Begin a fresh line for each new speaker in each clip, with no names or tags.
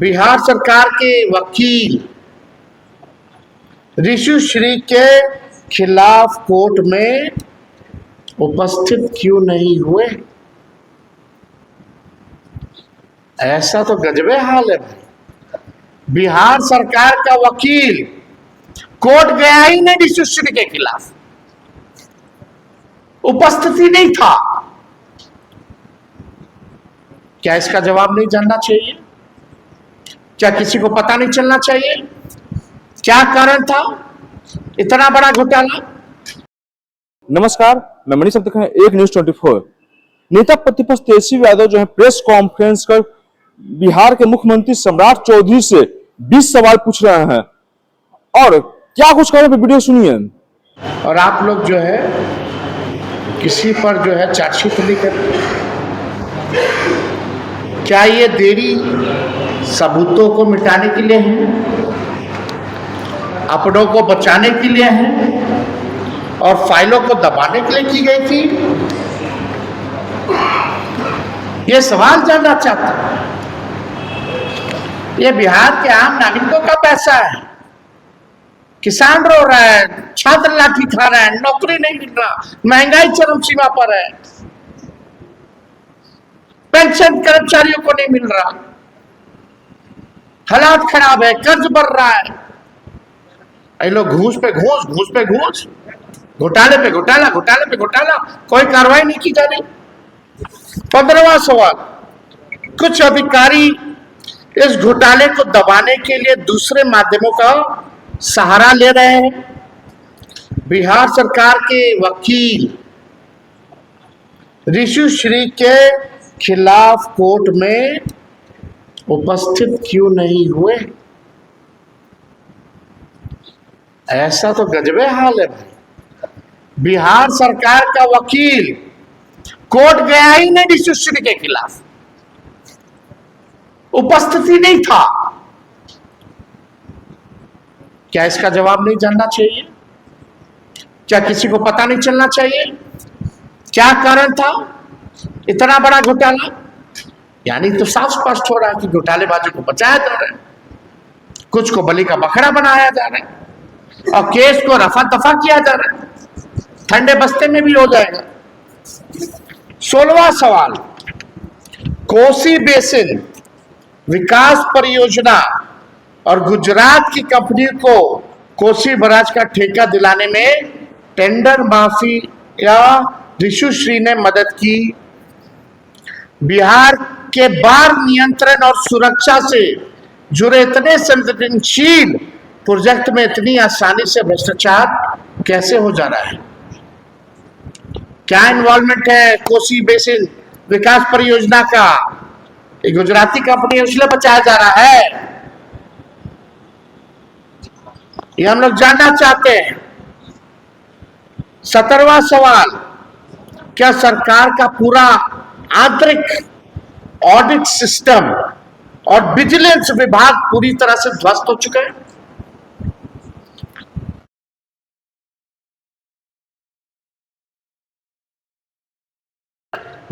बिहार सरकार के वकील ऋषि श्री के खिलाफ कोर्ट में उपस्थित क्यों नहीं हुए? ऐसा तो गजबे हाल है भाई। बिहार सरकार का वकील कोर्ट गया ही नहीं, ऋषि श्री के खिलाफ उपस्थिति नहीं था। क्या इसका जवाब नहीं जानना चाहिए? क्या किसी को पता नहीं चलना चाहिए? क्या कारण था इतना बड़ा घोटाला?
नमस्कार, मैं मनीष अब तक एक न्यूज 24। नेता प्रतिपक्ष तेजस्वी यादव जो है प्रेस कॉन्फ्रेंस कर बिहार के मुख्यमंत्री सम्राट चौधरी से 20 सवाल पूछ रहे हैं और क्या कुछ कह रहे हैं, वीडियो सुनिए।
और आप लोग जो है किसी पर जो है चार्जशीट नहीं करते। क्या ये देरी सबूतों को मिटाने के लिए है, अपनों को बचाने के लिए है और फाइलों को दबाने के लिए की गई थी? ये सवाल जानना चाहता हूं। ये बिहार के आम नागरिकों का पैसा है। किसान रो रहा है, छात्र लाठी खा रहा है, नौकरी नहीं मिल रहा, महंगाई चरम सीमा पर है, पेंशन कर्मचारियों को नहीं मिल रहा, हालात खराब है, कर्ज बढ़ रहा है। ये लोग घूस पे घूस, घूस पे घूस, घोटाले पे घोटाला, घोटाले पे घोटाला, कोई कार्रवाई नहीं की जा रही। 15वां सवाल, कुछ अधिकारी इस घोटाले को दबाने के लिए दूसरे माध्यमों का सहारा ले रहे हैं। बिहार सरकार के वकील ऋषि श्री के खिलाफ कोर्ट में उपस्थित क्यों नहीं हुए? ऐसा तो गजबे हाल है भाई। बिहार सरकार का वकील कोर्ट गया ही नहीं, ऋषि श्री के खिलाफ उपस्थिति नहीं था। क्या इसका जवाब नहीं जानना चाहिए? क्या किसी को पता नहीं चलना चाहिए? क्या कारण था इतना बड़ा घोटाला? यानी तो साफ स्पष्ट हो रहा है कि घोटालेबाजों को बचाया जा रहा है, कुछ को बलि का बकरा बनाया जा रहा है और केस को रफा दफा किया जा रहा है। ठंडे बस्ते में भी हो जाएगा। 16वां सवाल, कोसी बेसिन विकास परियोजना और गुजरात की कंपनी को कोसी बराज का ठेका दिलाने में टेंडर माफी या ऋषि श्री ने मदद की। बिहार के बाढ़ नियंत्रण और सुरक्षा से जुड़े इतने संवेदनशील प्रोजेक्ट में इतनी आसानी से भ्रष्टाचार कैसे हो जा रहा है? क्या इन्वॉल्वमेंट है कोसी बेसिन विकास परियोजना का? एक गुजराती कंपनी है, उसलिए बचाया जा रहा है? ये हम लोग जानना चाहते हैं। 17वां सवाल, क्या सरकार का पूरा आंतरिक ऑडिट सिस्टम और विजिलेंस विभाग पूरी तरह से ध्वस्त हो चुका है?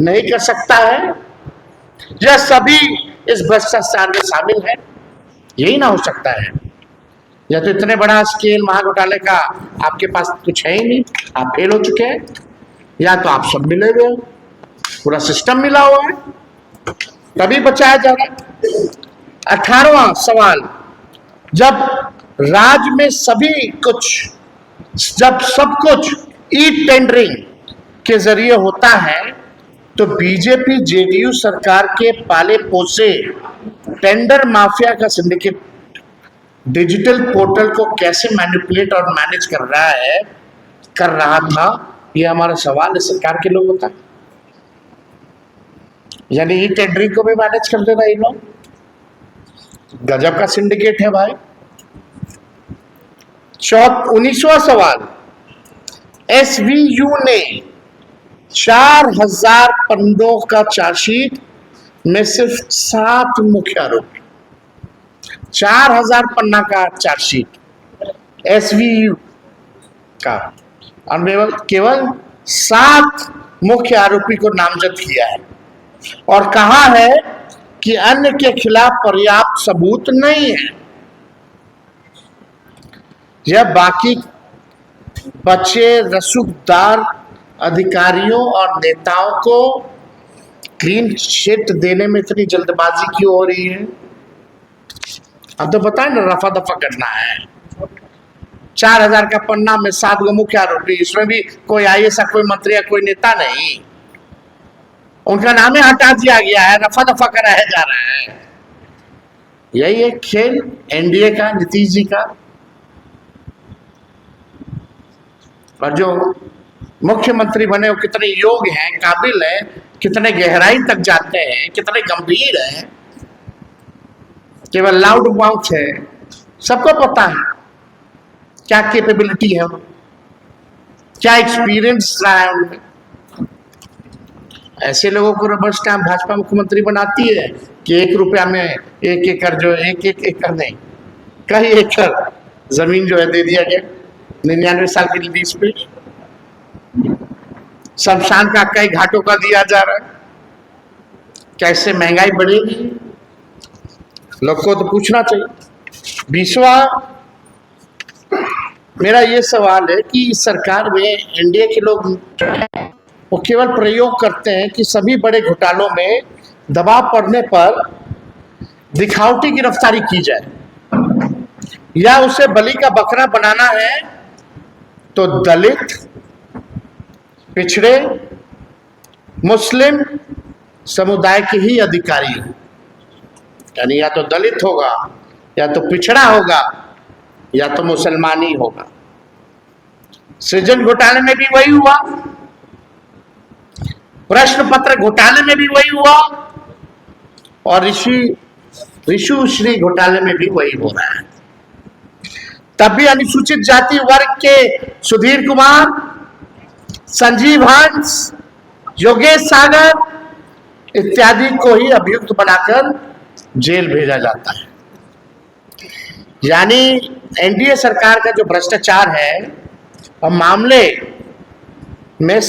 नहीं कर सकता है या सभी इस भ्रष्टाचार में शामिल है? यही ना हो सकता है। या तो इतने बड़ा स्केल महाघोटाले का आपके पास कुछ है ही नहीं, आप फेल हो चुके हैं, या तो आप सब मिले हुए हो, पूरा सिस्टम मिला हुआ है, तभी बचाया जा रहा है। 18वां सवाल, जब राज्य में जब सब कुछ ई टेंडरिंग के जरिए होता है तो बीजेपी जेडीयू सरकार के पाले पोसे टेंडर माफिया का सिंडिकेट डिजिटल पोर्टल को कैसे मैनिपुलेट और मैनेज कर रहा था? यह हमारा सवाल है सरकार के लोगों का। यानी ई टेंडरिंग को भी मैनेज कर देना ये लोग। गजब का सिंडिकेट है भाई। 19वां सवाल, एसवीयू ने 4000 पन्नों का चार्जशीट में सिर्फ 7 मुख्य आरोपी, 4000 पन्ना का चार्जशीट एसवीयू का, और केवल 7 मुख्य आरोपी को नामजद किया है और कहा है कि अन्य के खिलाफ पर्याप्त सबूत नहीं है। यह बाकी बचे रसूखदार अधिकारियों और नेताओं को क्लीन चिट देने में इतनी जल्दबाजी क्यों हो रही है? अब तो बताए ना, रफा दफा करना है। 4000 का पन्ना में 7 गो मुख्य आरोपी, इसमें भी कोई आईएएस कोई मंत्री या कोई नेता नहीं, उनका नाम ही हटा दिया गया है, रफा दफा कराया जा रहा है। यही एक खेल एनडीए का, नीतीश जी का। और जो मुख्यमंत्री बने वो कितने योग्य हैं, काबिल हैं, कितने गहराई तक जाते हैं, कितने गंभीर हैं, केवल लाउड माउथ है, सबको पता है क्या कैपेबिलिटी है, क्या एक्सपीरियंस रहा है उनमें। ऐसे लोगों को रबर स्टैम्प भाजपा मुख्यमंत्री बनाती है कि 1 रुपया में 1 एकड़, जो 1 एकड़ नहीं, कई एकड़ जमीन जो है दे दिया गया 99 साल की लीज पे। शमशान का कई घाटों का दिया जा रहा है। कैसे महंगाई बढ़ेगी, लोग को तो पूछना चाहिए। 20वां मेरा ये सवाल है कि इस सरकार में एनडीए के लोग वो केवल प्रयोग करते हैं कि सभी बड़े घोटालों में दबाव पड़ने पर दिखावटी गिरफ्तारी की जाए, या उसे बलि का बकरा बनाना है तो दलित, पिछड़े, मुस्लिम समुदाय के ही अधिकारी हो। यानी या तो दलित होगा, या तो पिछड़ा होगा, या तो मुसलमानी होगा। सृजन घोटाले में भी वही हुआ, प्रश्न पत्र घोटाले में भी वही हुआ, और ऋषु श्री घोटाले में भी वही हो रहा है। तब भी अनुसूचित जाति वर्ग के सुधीर कुमार, संजीव हंस, योगेश सागर इत्यादि को ही अभियुक्त बनाकर जेल भेजा जाता है। यानी एनडीए सरकार का जो भ्रष्टाचार है और मामले में